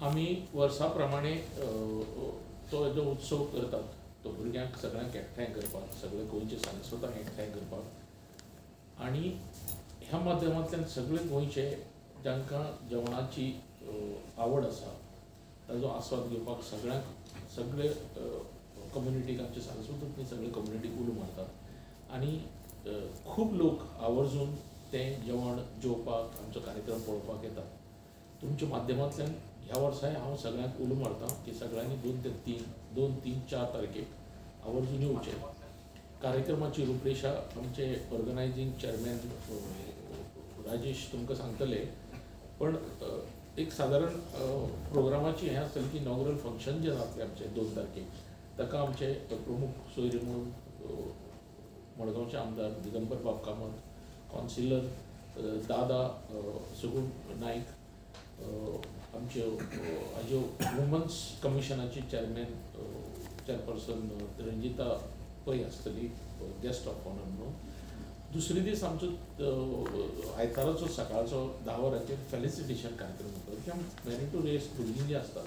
आमी वर्सा प्रमाणे तो जो उत्सव करतात तो भुरग्यांक सगळ्यांक एकठांय करपाक, सगळे गोंयचे सांस्कृताक एकठांय करपाक आनी ह्या माध्यमांतल्यान सगळे गोंयचे जांकां जेवणाची आवड आसा ताजो आस्वाद घेवपाक सगळे कम्युनिटीक आमचे सांस्कृतीक सगळे कम्युनिटीक उलो मारतात आनी खूब लोक आवर्जून तें जेवण जेवपाक आमचो कार्यक्रम पळोवपाक येतात. तुमच्या माध्यमांतल्यान ह्या वर्साय हांव सगळ्यांक उलो मारतां की सगळ्यांनी 2 ते 4 तारखेक आवर्जून येवचें. कार्यक्रमाची रूपरेषा आमचे ऑर्गनायझींग चेअरमॅन राजेश तुमकां सांगतले, पण एक सादारण प्रोग्रामाची हें आसतलें की इनॉग्रल फंक्शन जें जातलें आमचें 2 तारखेक, ताका आमचे प्रमुख सोयरे म्हणून मडगांवचे आमदार दिगंबर बाब कामत, कावन्सिलर दादा सुगूण नाईक, आमचे हाज्यो वुमन्स कमिशनाची चेअरपर्सन रंजिता पै आसतली गेस्ट ऑफ ऑनर म्हणून. दुसरे दीस आमचो आयताराचो सकाळचो 10 वरांचेर फेलिसिटेशन कार्यक्रम जाता. कित्याक मेरिटोरियस भुरगीं जीं आसतात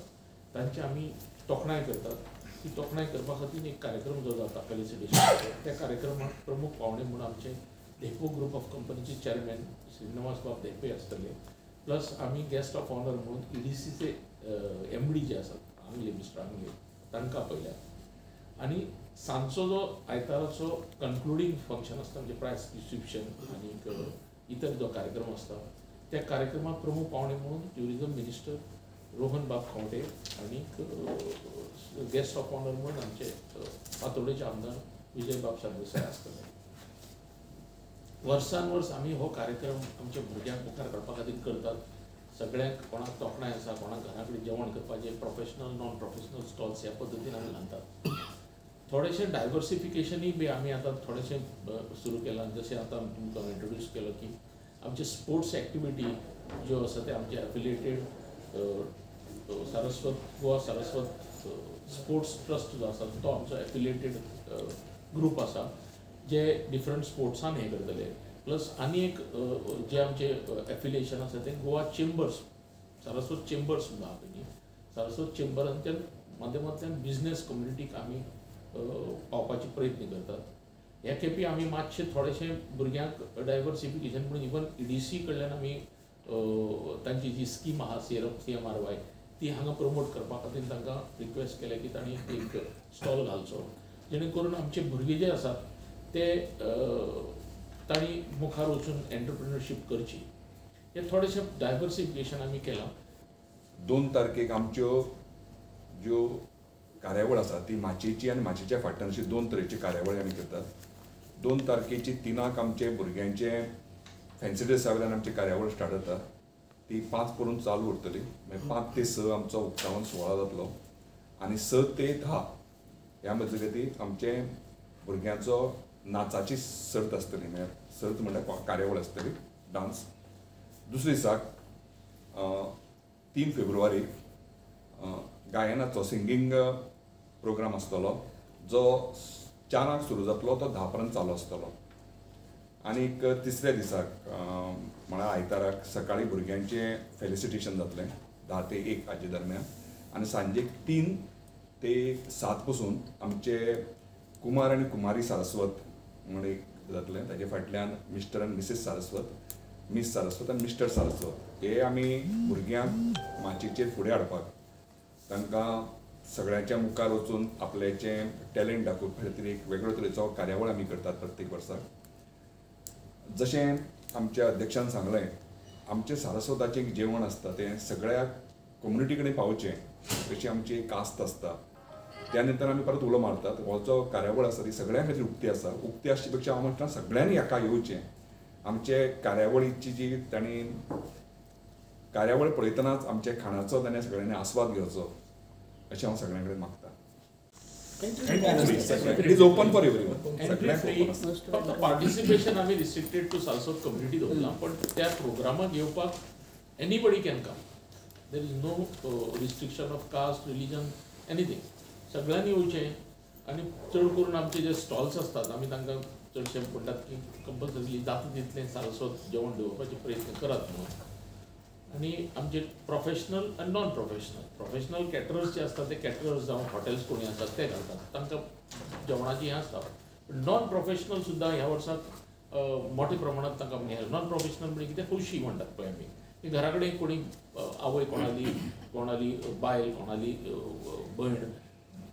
तांची आमी तोखणाय करतात. ती तोखणाय करपा खातीर एक कार्यक्रम जो जाता फेलिसिटेशन, त्या कार्यक्रमाक प्रमुख पावणे म्हणून आमचे धेपो ग्रुप ऑफ कंपनीचे चेअरमॅन श्रीनिवास बाब धेपे आसतले. प्लस आमी गेस्ट ऑफ ऑनर म्हणून EDCचे MD जे आसात आंगले मिस्टर आंगले तांकां आपयल्यात. आनी सांजचो जो आयताराचो कन्क्लुडींग फंक्शन आसता म्हणजे प्रायज डिस्ट्रिब्युशन आनी इतर जो कार्यक्रम आसता त्या कार्यक्रमाक प्रमुख पावणे म्हणून ट्युरिजम मिनिस्टर रोहन बाब खंवटे आनी गेस्ट ऑफ ऑनर म्हणून आमचे फातोर्डेचे आमदार विजय बाब सरदेसाय आसतले. वर्सान वर्स आमी हो कार्यक्रम आमच्या भुरग्यांक मुखार काडपा खातीर करतात. सगळ्यांक कोणाक तोखणाय आसा, कोणाक घरा कडेन जेवण करपाचें प्रोफेशनल नॉन प्रोफेशनल स्टॉल्स ह्या पद्दतीन आमी घालतात. थोडेशें डायवर्सिफिकेशनूय बी आमी आतां थोडेशें सुरू केलां. जशें आतां तुमकां इंट्रोड्यूस केलो की आमचे स्पोर्ट्स एक्टिविटी ज्यो आसा ते आमचे affiliated Goa Saraswat sports trust जो आसा तो आमचो एफिलिएटेड ग्रूप आसा जे डिफरंट स्पोर्ट्सान हें करतले. प्लस आनी एक जे आमचे एफिलिएशन आसा तें गोवा चेंबर्स सारस्वत चेंबर्स म्हणून आहा पळय, सारस्वत चेंबरांतल्यान माध्यमांतल्यान बिजनेस कम्युनिटीक आमी पावपाचे प्रयत्न करतात. ह्या खेपी आमी मातशें थोडेशें भुरग्यांक डायवर्सिफिकेशन म्हणून इवन EDC कडल्यान आमी तांची जी स्कीम आहा CMRY ती हांगा प्रमोट करपा खातीर तांकां रिक्वेस्ट केल्या की तांणी एक स्टॉल घालचो, जेणे करून आमचे भुरगे जे आसात ते तांणी मुखार वचून एंटरप्रिनरशीप करची. हे थोडेशें डायवर्सिफिकेशन आमी केलां. 2 तारखेक आमच्यो ज्यो कार्यावळ आसा ती माचयेची आनी माचयेच्या फाटल्यान अशी 2 तरेची कार्यावळी आमी करतात. 2 तारखेची 3 आमचे भुरग्यांचे फॅन्सी ड्रेसा वयल्यान आमची कार्यावळ स्टार्ट जाता. ती 5 पर्यंत चालू उरतली. मागीर 5 ते 6 आमचो उक्तावण सुवाळो जातलो आनी 6 ते 10 ह्या मजगतीं आमचे भुरग्यांचो नाचाची सर्त आसतली. म्हळ्यार सर्त म्हणल्यार कार्यावळ आसतली डान्स. दुसरे दिसाक 3 फेब्रुवारीक गायनाचो सिंगींग प्रोग्राम आसतलो जो 4 सुरू जातलो तो 10 पर्यंत चालू आसतलो. आनीक तिसऱ्या दिसाक म्हळ्यार आयताराक सकाळीं भुरग्यांचें फेलिसिटेशन जातलें 10 ते 1 हाजे दरम्यान आनी सांजेक 3 ते 7 पसून आमचे कुमार आनी कुमारी सारस्वत म्हणून एक जातलें. ताजे फाटल्यान मिस्टर आनी मिसेस सारस्वत, मिस सारस्वत आनी मिस्टर सारस्वत हे आमी भुरग्यांक माचयेचेर फुडें हाडपाक तांकां सगळ्यांच्या मुखार वचून आपल्याचें टॅलंट दाखोवपा खातीर एक वेगळो तरेचो कार्यावळ आमी करतात प्रत्येक वर्साक. जशें आमच्या अध्यक्षान सांगलें, आमचें सारस्वताचें जेवण आसता तें सगळ्या कम्युनिटी कडेन पावचें अशी आमची एक कास्त आसता. त्या नंतर आमी परत उलो मारतात. हो जो कार्यावळ आसा ती सगळ्यां खातीर उक्ती आसा. उक्ती आसचे पेक्षा हांव म्हणटा सगळ्यांनी हाका येवचें. आमचे कार्यावळीची जी तांणी कार्यावळ पळयतनाच आमच्या खाणाचो ताणें सगळ्यांनी आस्वाद घेवचो अशें हांव सगळ्यां कडेन मागतां. It is open for everyone. फक्त पार्टिसिपेशन आमी रिस्ट्रिक्टेड टू सारस्वत कम्युनिटी दवरला, पण त्या प्रोग्रामाक येवपाक anybody can come. There is no restriction of caste, religion, anything. सगळ्यांनी येवचें आनी चड करून आमचे जे स्टॉल्स आसतात आमी तांकां चडशे म्हणटात की कंपल्सरी जाता तितलें सारस्वत जेवण दवरपाचे प्रयत्न करात म्हणून. आणि आमचे प्रोफेशनल आनी नॉन प्रोफेशनल कॅटरर्स जे असतात ते कॅटरर्स जावं हॉटेल्स कोणी असतात ते घालतात तांकां जेवणाची हें आसता. नॉन प्रोफेशनल सुद्दां ह्या वर्साक मोठ्या प्रमाणात तांकां नॉन प्रोफेशनल म्हणजे कितें हौशी म्हणटात पळय आमी, घरा कडेन कोणी आवय कोणाली बायल कोणाली भयण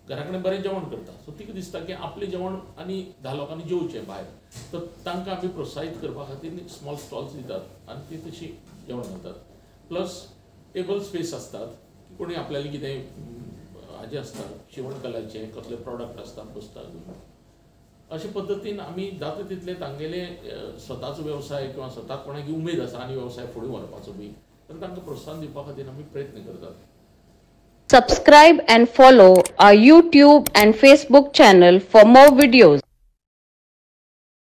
घरा कडेन बरें जेवण करता, सो तिका दिसता की आपलें जेवण आनी 10 लोकांनी जेवचें भायर, तर तांकां आमी प्रोत्साहीत करपा खातीर स्मॉल स्टॉल्स दितात आनी ती तशी जेवण घालतात. प्लस टेबल स्पेस असतात, कोणी आपल्याला कितें हाजें आसता शिवणकलाचें कसले प्रॉडक्ट आसतात बसतात, अशे पद्दतीन आमी जाता तितले तांगेले स्वताचो वेवसाय किंवा स्वताक कोणाकी उमेद आसा आनी वेवसाय फुडें व्हरपाचो बी, तर तांकां प्रोत्साहन दिवपा खातीर आमी प्रयत्न करतात. Subscribe and follow our YouTube and Facebook channel for more videos.